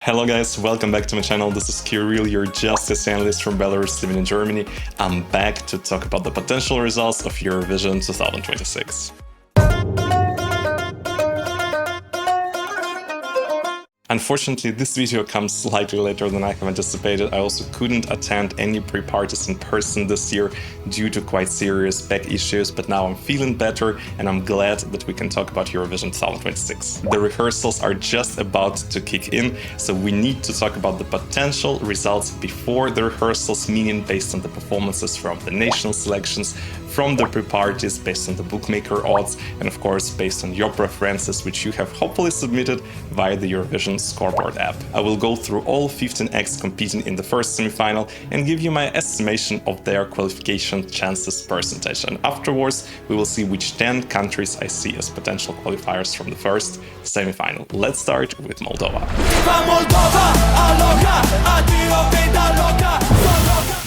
Hello guys, welcome back to my channel. This is Kirill, your justice analyst from Belarus living in Germany. I'm back to talk about the potential results of Eurovision 2026. Unfortunately, this video comes slightly later than I have anticipated. I also couldn't attend any pre-parties in person this year due to quite serious back issues, but now I'm feeling better and I'm glad that we can talk about Eurovision 2026. The rehearsals are just about to kick in, so we need to talk about the potential results before the rehearsals, meaning based on the performances from the national selections, from the pre-parties, based on the bookmaker odds, and of course based on your preferences, which you have hopefully submitted via the Eurovision scoreboard app. I will go through all 15 acts competing in the first semi-final and give you my estimation of their qualification chances percentage. And afterwards, we will see which 10 countries I see as potential qualifiers from the first semi-final. Let's start with Moldova.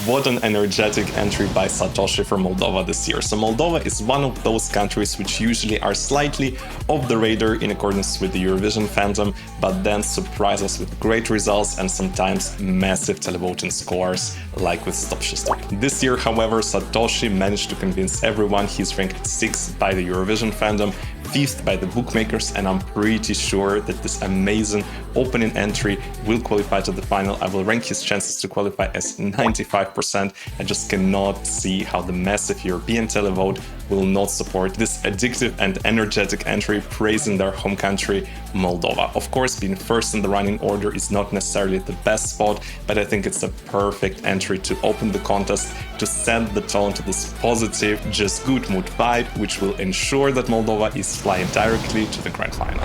What an energetic entry by Satoshi for Moldova this year. So Moldova is one of those countries which usually are slightly off the radar in accordance with the Eurovision fandom, but then surprise us with great results and sometimes massive televoting scores, like with Stop She Stop. This year, however, Satoshi managed to convince everyone he's ranked 6th by the Eurovision fandom, 5th by the bookmakers, and I'm pretty sure that this amazing opening entry will qualify to the final. I will rank his chances to qualify as 95%. I just cannot see how the massive European televote will not support this addictive and energetic entry, praising their home country, Moldova. Of course, being first in the running order is not necessarily the best spot, but I think it's a perfect entry to open the contest, to set the tone to this positive, just good mood vibe, which will ensure that Moldova is flying directly to the grand final.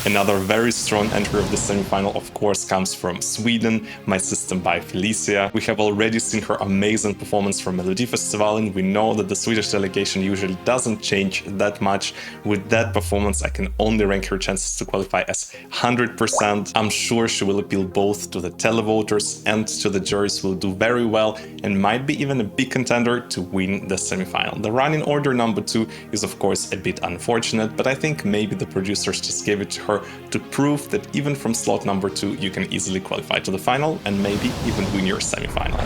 Another very strong entry of the semi-final, of course, comes from Sweden, My System by Felicia. We have already seen her amazing performance from Melodifestivalen. We know that the Swedish delegation usually doesn't change that much. With that performance, I can only rank her chances to qualify as 100%. I'm sure she will appeal both to the televoters and to the juries, will do very well and might be even a big contender to win the semi-final. The running order number 2 is of course a bit unfortunate, but I think maybe the producers just gave it to her to prove that even from slot number 2 you can easily qualify to the final and maybe even win your semi-final.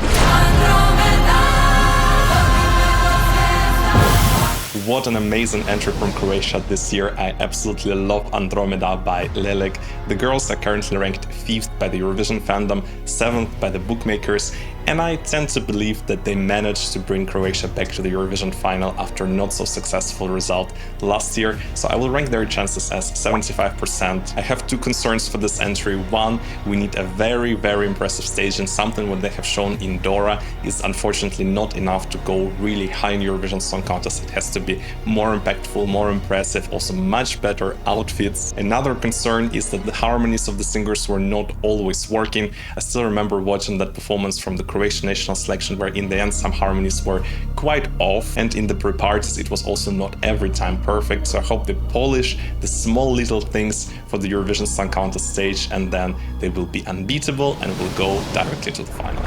What an amazing entry from Croatia this year. I absolutely love Andromeda by Lelek. The girls are currently ranked 5th by the Eurovision fandom, 7th by the bookmakers, and I tend to believe that they managed to bring Croatia back to the Eurovision final after not so successful result last year, so I will rank their chances as 75%. I have 2 concerns for this entry. One, we need a very impressive stage, and something what they have shown in Dora is unfortunately not enough to go really high in Eurovision Song Contest. It has to be more impactful, more impressive, also much better outfits. Another concern is that the harmonies of the singers were not always working. I still remember watching that performance from the Croatian national selection where in the end some harmonies were quite off, and in the pre-parties it was also not every time perfect, so I hope they polish the small little things for the Eurovision Song Contest stage and then they will be unbeatable and will go directly to the final.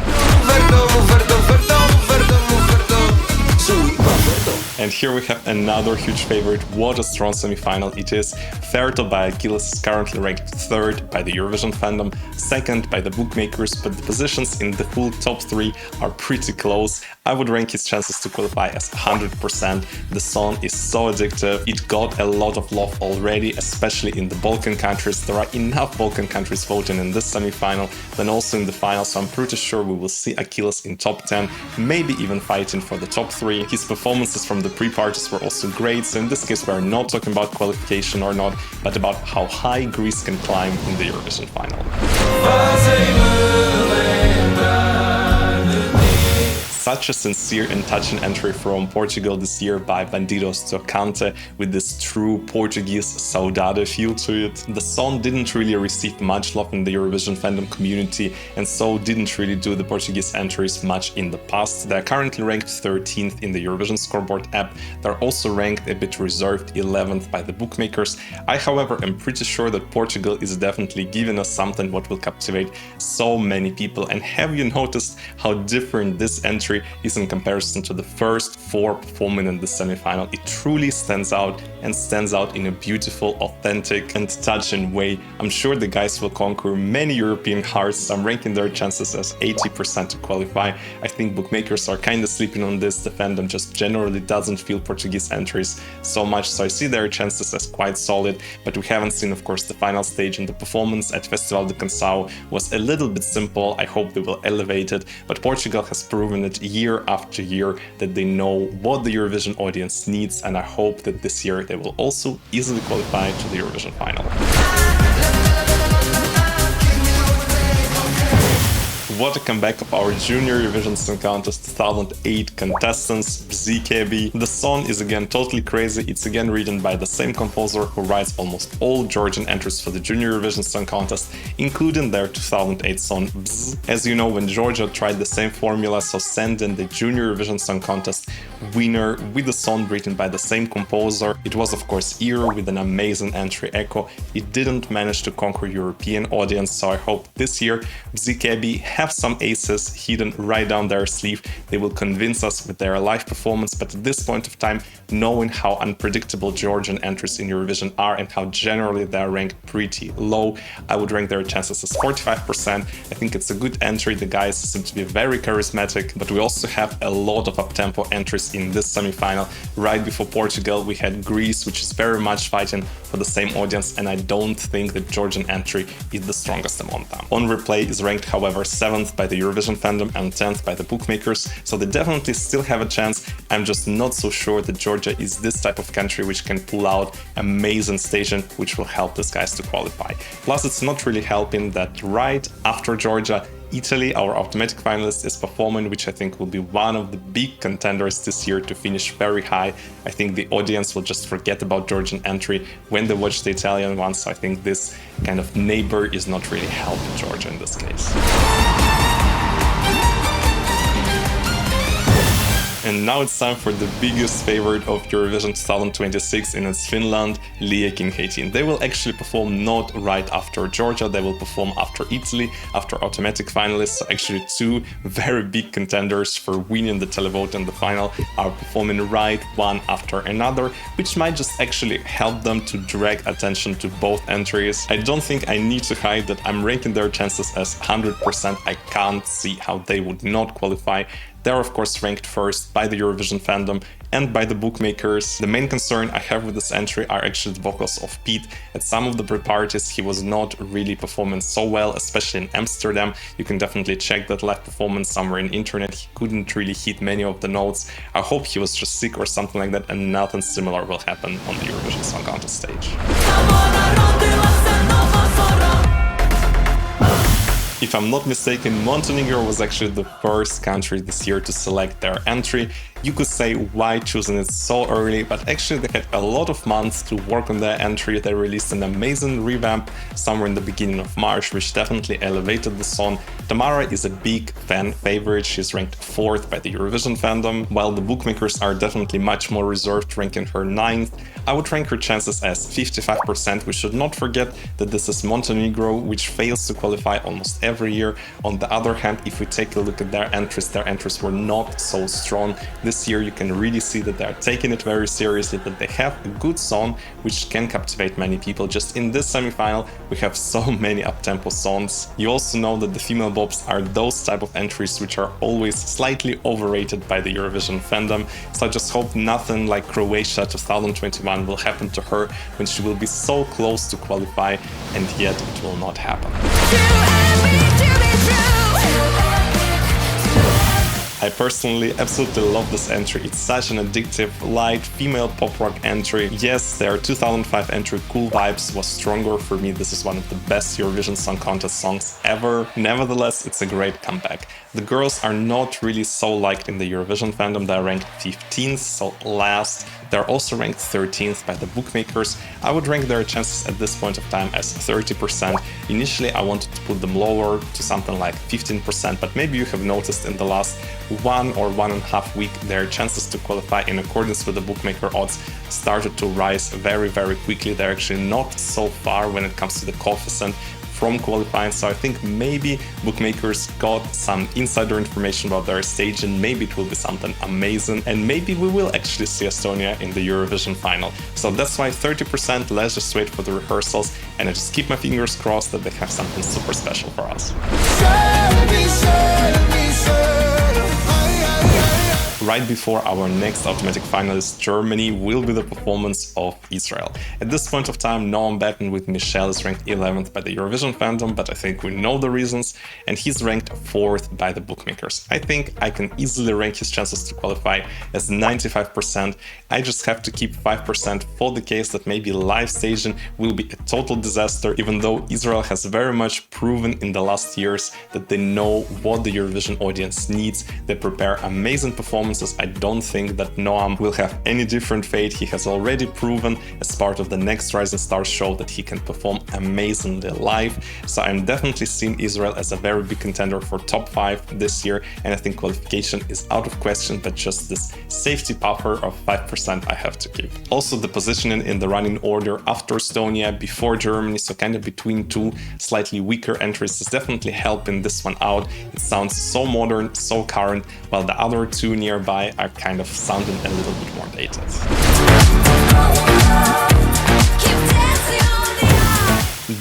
And here we have another huge favorite. What a strong semi-final it is. Ferto by Akylas is currently ranked 3rd by the Eurovision fandom, 2nd by the bookmakers, but the positions in the full top 3 are pretty close. I would rank his chances to qualify as 100%. The song is so addictive. It got a lot of love already, especially in the Balkan countries. There are enough Balkan countries voting in this semi-final, then also in the final, so I'm pretty sure we will see Akylas in top 10, maybe even fighting for the top 3. His performances from the pre-parties were also great, so in this case we're not talking about qualification or not, but about how high Greece can climb in the Eurovision final. Such a sincere and touching entry from Portugal this year by Bandidos to Cante, with this true Portuguese saudade feel to it. The song didn't really receive much love in the Eurovision fandom community and so didn't really do the Portuguese entries much in the past. They're currently ranked 13th in the Eurovision scoreboard app. They're also ranked a bit reserved 11th by the bookmakers. I, however, am pretty sure that Portugal is definitely giving us something what will captivate so many people. And have you noticed how different this entry entry is in comparison to the first 4 performing in the semi-final. It truly stands out and stands out in a beautiful, authentic and touching way. I'm sure the guys will conquer many European hearts. I'm ranking their chances as 80% to qualify. I think bookmakers are kind of sleeping on this. The fandom just generally doesn't feel Portuguese entries so much, so I see their chances as quite solid, but we haven't seen, of course, the final stage, and the performance at Festival de Canção was a little bit simple. I hope they will elevate it, but Portugal has proven it year after year that they know what the Eurovision audience needs, and I hope that this year they will also easily qualify to the Eurovision final. What a comeback of our Junior Eurovision Song Contest 2008 contestants, Bzikebi. The song is again totally crazy. It's again written by the same composer who writes almost all Georgian entries for the Junior Eurovision Song Contest, including their 2008 song Bz. As you know, when Georgia tried the same formula, so send in the Junior Eurovision Song Contest winner with a song written by the same composer. It was of course Quiero with an amazing entry Echo. It didn't manage to conquer European audience, so I hope this year Bzikebi have some aces hidden right down their sleeve. They will convince us with their live performance, but at this point of time, knowing how unpredictable Georgian entries in Eurovision are and how generally they are ranked pretty low, I would rank their chances as 45%. I think it's a good entry. The guys seem to be very charismatic, but we also have a lot of up-tempo entries in this semi-final. Right before Portugal, we had Greece, which is very much fighting for the same audience, and I don't think the Georgian entry is the strongest among them. On Replay is ranked, however, 7th by the Eurovision fandom and 10th by the bookmakers, so they definitely still have a chance. I'm just not so sure that Georgia is this type of country which can pull out amazing staging which will help these guys to qualify. Plus, it's not really helping that right after Georgia, Italy, our automatic finalist, is performing, which I think will be one of the big contenders this year to finish very high. I think the audience will just forget about Georgian entry when they watch the Italian one, so I think this kind of neighbor is not really helping Georgia in this case. And now it's time for the biggest favorite of Eurovision 2026, and it's Finland, Liekinheitin. They will actually perform not right after Georgia, they will perform after Italy, after automatic finalists. So actually 2 very big contenders for winning the televote in the final are performing right one after another, which might just actually help them to drag attention to both entries. I don't think I need to hide that I'm ranking their chances as 100%. I can't see how they would not qualify. They're of course ranked first by the Eurovision fandom and by the bookmakers. The main concern I have with this entry are actually the vocals of Pete. At some of the pre-parties he was not really performing so well, especially in Amsterdam. You can definitely check that live performance somewhere in internet. He couldn't really hit many of the notes. I hope he was just sick or something like that, and nothing similar will happen on the Eurovision Song Contest stage. If I'm not mistaken, Montenegro was actually the first country this year to select their entry. You could say why choosing it so early, but actually they had a lot of months to work on their entry. They released an amazing revamp somewhere in the beginning of March, which definitely elevated the song. Tamara is a big fan favorite. She's ranked 4th by the Eurovision fandom, while the bookmakers are definitely much more reserved, ranking her 9th. I would rank her chances as 55%. We should not forget that this is Montenegro, which fails to qualify almost every year. On the other hand, if we take a look at their entries were not so strong. This year you can really see that they are taking it very seriously, that they have a good song which can captivate many people. Just in this semi-final we have so many up-tempo songs. You also know that the female bobs are those type of entries which are always slightly overrated by the Eurovision fandom, so I just hope nothing like Croatia 2021 will happen to her when she will be so close to qualify, and yet it will not happen. I personally absolutely love this entry. It's such an addictive, light, female pop rock entry. Yes, their 2005 entry Cool Vibes was stronger. For me, this is one of the best Eurovision Song Contest songs ever. Nevertheless, it's a great comeback. The girls are not really so liked in the Eurovision fandom. They're ranked 15th, so last. They're also ranked 13th by the bookmakers. I would rank their chances at this point of time as 30%. Initially, I wanted to put them lower to something like 15%, but maybe you have noticed in the last 1 or 1.5 weeks, their chances to qualify in accordance with the bookmaker odds started to rise very, very quickly. They're actually not so far when it comes to the coefficient from qualifying, so I think maybe bookmakers got some insider information about their stage and maybe it will be something amazing and maybe we will actually see Estonia in the Eurovision final. So that's why 30%, let's just wait for the rehearsals and I just keep my fingers crossed that they have something super special for us. Right before our next automatic finalist, Germany, will be the performance of Israel. At this point of time, Noam Bettan with Michelle is ranked 11th by the Eurovision fandom, but I think we know the reasons, and he's ranked 4th by the bookmakers. I think I can easily rank his chances to qualify as 95%. I just have to keep 5% for the case that maybe live staging will be a total disaster, even though Israel has very much proven in the last years that they know what the Eurovision audience needs. They prepare amazing performances. I don't think that Noam will have any different fate. He has already proven as part of the next Rising Stars show that he can perform amazingly live. So I'm definitely seeing Israel as a very big contender for top 5 this year, and I think qualification is out of question, but just this safety buffer of 5% I have to keep. Also, the positioning in the running order after Estonia, before Germany, so kind of between two slightly weaker entries is definitely helping this one out. It sounds so modern, so current, while the other two nearby are kind of sounding a little bit more dated.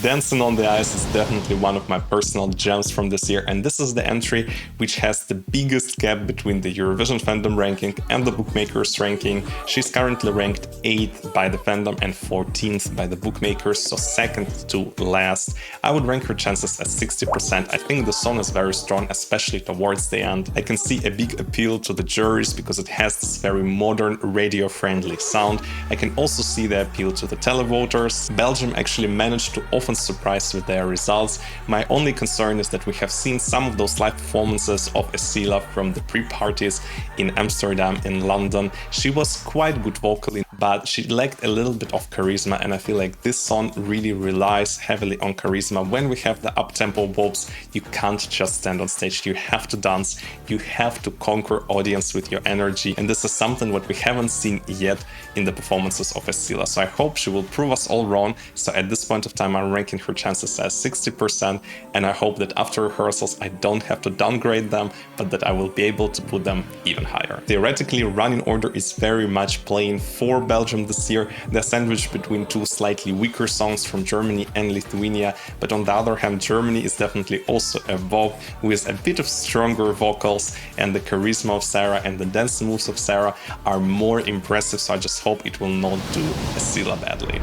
Dancing on the Ice is definitely one of my personal gems from this year, and this is the entry which has the biggest gap between the Eurovision fandom ranking and the bookmakers ranking. She's currently ranked 8th by the fandom and 14th by the bookmakers, so second to last. I would rank her chances at 60%. I think the song is very strong, especially towards the end. I can see a big appeal to the juries because it has this very modern, radio-friendly sound. I can also see the appeal to the televoters. Belgium actually managed to often surprised with their results. My only concern is that we have seen some of those live performances of Essyla from the pre-parties in Amsterdam, in London. She was quite good vocally, but she lacked a little bit of charisma, and I feel like this song really relies heavily on charisma. When we have the up-tempo bops, you can't just stand on stage, you have to dance, you have to conquer audience with your energy, and this is something what we haven't seen yet in the performances of Essyla. So I hope she will prove us all wrong. So at this point of time, I'm ranking her chances as 60%, and I hope that after rehearsals I don't have to downgrade them, but that I will be able to put them even higher. Theoretically, running order is very much playing for Belgium this year. They're sandwiched between two slightly weaker songs from Germany and Lithuania, but on the other hand, Germany is definitely also above with a bit of stronger vocals, and the charisma of Sarah and the dance moves of Sarah are more impressive, so I just hope it will not do Essyla badly.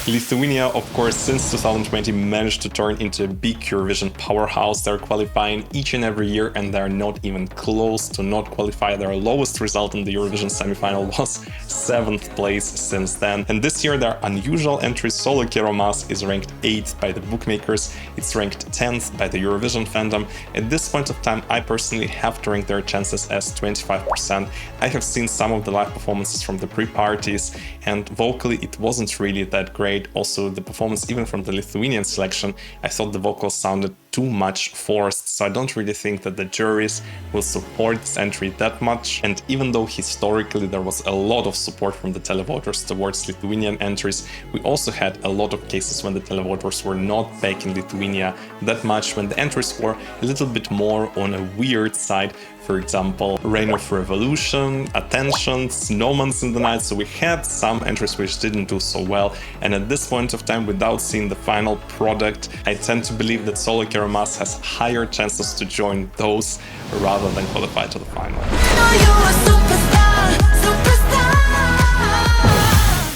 Lithuania, of course, since 2020 managed to turn into a big Eurovision powerhouse. They're qualifying each and every year and they're not even close to not qualify. Their lowest result in the Eurovision semifinal was 7th place since then. And this year their unusual entry, Sólo, quiero is ranked 8th by the bookmakers. It's ranked 10th by the Eurovision fandom. At this point of time, I personally have to rank their chances as 25%. I have seen some of the live performances from the pre-parties, and vocally it wasn't really that great. Also, the performance even from the Lithuanian selection, I thought the vocals sounded too much forced, so I don't really think that the juries will support this entry that much. And even though historically there was a lot of support from the televoters towards Lithuanian entries, we also had a lot of cases when the televoters were not backing Lithuania that much, when the entries were a little bit more on a weird side. For example, Reign of Revolution, Attention, Snowman's in the Night, so we had some entries which didn't do so well, and at this point of time, without seeing the final product, I tend to believe that Sólo quiero has higher chances to join those rather than qualify to the final.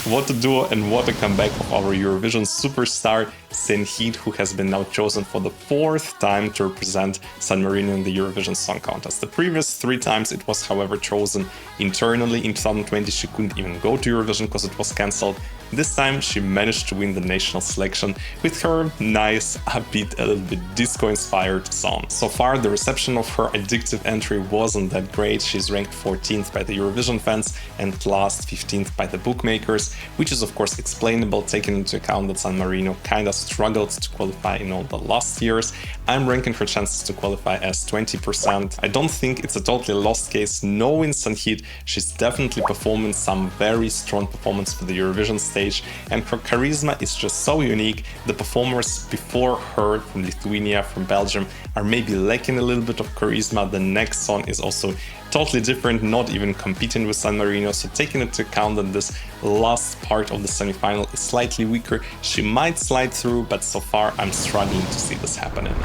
What a duo and what a comeback of our Eurovision superstar Senhit, who has been now chosen for the 4th time to represent San Marino in the Eurovision Song Contest. The previous 3 times it was, however, chosen internally. In 2020 she couldn't even go to Eurovision because it was cancelled. This time she managed to win the national selection with her nice, upbeat, a little bit disco-inspired song. So far, the reception of her addictive entry wasn't that great. She's ranked 14th by the Eurovision fans and last 15th by the bookmakers, which is of course explainable taking into account that San Marino kinda struggled to qualify in all the last years. I'm ranking her chances to qualify as 20%. I don't think it's a totally lost case. No instant hit. She's definitely performing some very strong performance for the Eurovision stage, and her charisma is just so unique. The performers before her from Lithuania, from Belgium, are maybe lacking a little bit of charisma. The next song is also totally different, not even competing with San Marino, so taking into account that this last part of the semi-final is slightly weaker, she might slide through, but so far I'm struggling to see this happening.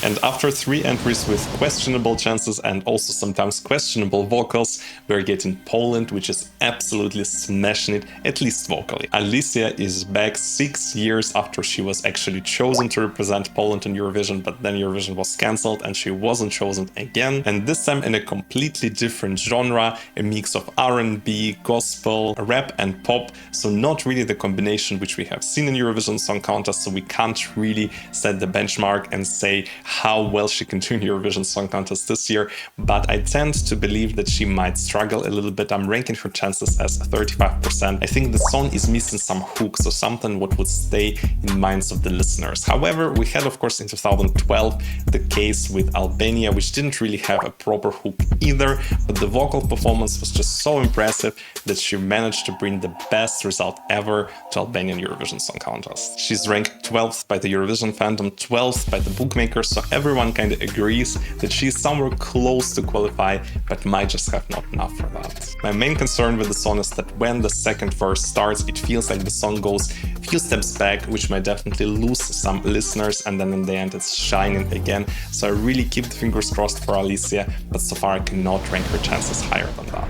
And after 3 entries with questionable chances and also sometimes questionable vocals, we're getting Poland, which is absolutely smashing it, at least vocally. Alicia is back 6 years after she was actually chosen to represent Poland in Eurovision, but then Eurovision was cancelled and she wasn't chosen again. And this time in a completely different genre, a mix of R&B, gospel, rap and pop. So not really the combination which we have seen in Eurovision Song Contest, so we can't really set the benchmark and say how well she can do in Eurovision Song Contest this year, but I tend to believe that she might struggle a little bit. I'm ranking her chances as 35%. I think the song is missing some hook, so something what would stay in minds of the listeners. However, we had, of course, in 2012 the case with Albania, which didn't really have a proper hook either, but the vocal performance was just so impressive that she managed to bring the best result ever to Albanian Eurovision Song Contest. She's ranked 12th by the Eurovision fandom, 12th by the bookmakers, so everyone kind of agrees that she's somewhere close to qualify, but might just have not enough for that. My main concern with the song is that when the second verse starts, it feels like the song goes a few steps back, which might definitely lose some listeners, and then in the end it's shining again. So I really keep the fingers crossed for Alicia, but so far I cannot rank her chances higher than that.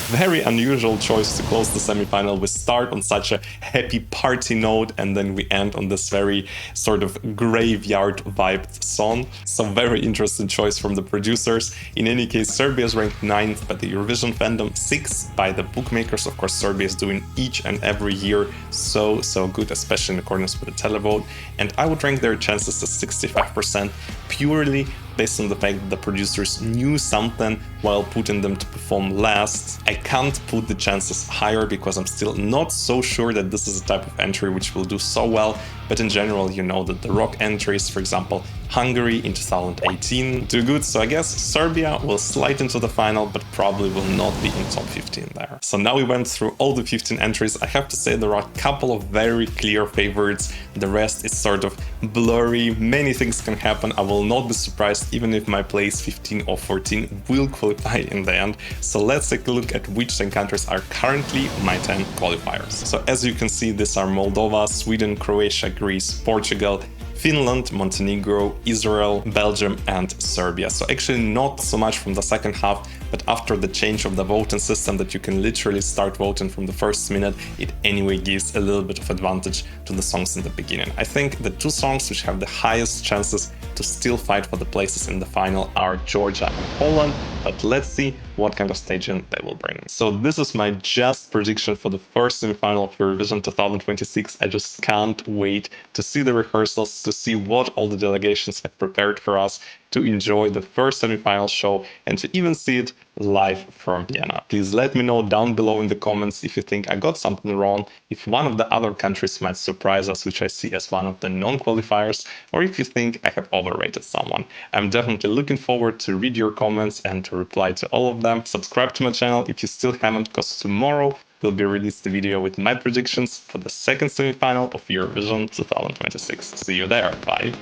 Very unusual choice to close the semi-final. We start on such a happy party note and then we end on this very sort of graveyard vibed song. So very interesting choice from the producers. In any case, Serbia is ranked 9th by the Eurovision fandom, 6th by the bookmakers. Of course, Serbia is doing each and every year so good, especially in accordance with the televote. And I would rank their chances as 65% purely based on the fact that the producers knew something while putting them to perform last. I can't put the chances higher because I'm still not so sure that this is a type of entry which will do so well, but in general, you know that the rock entries, for example, Hungary in 2018, do good, so I guess Serbia will slide into the final, but probably will not be in top 15 there. So now we went through all the 15 entries. I have to say there are a couple of very clear favorites. The rest is sort of blurry. Many things can happen. I will not be surprised even if my place 15 or 14 will qualify in the end. So let's take a look at which 10 countries are currently my 10 qualifiers. So as you can see, these are Moldova, Sweden, Croatia, Greece, Portugal, Finland, Montenegro, Israel, Belgium and Serbia. So actually not so much from the second half, but after the change of the voting system that you can literally start voting from the first minute, it anyway gives a little bit of advantage to the songs in the beginning. I think the 2 songs which have the highest chances to still fight for the places in the final are Georgia and Poland, but let's see what kind of staging they will bring. So this is my just prediction for the first semi-final of Eurovision 2026. I just can't wait to see the rehearsals, to see what all the delegations have prepared for us, to enjoy the first semi-final show and to even see it live from Vienna. Please let me know down below in the comments if you think I got something wrong, if one of the other countries might surprise us, which I see as one of the non-qualifiers, or if you think I have overrated someone. I'm definitely looking forward to read your comments and to reply to all of them. Subscribe to my channel if you still haven't, because tomorrow will be released a video with my predictions for the second semi-final of Eurovision 2026. See you there. Bye.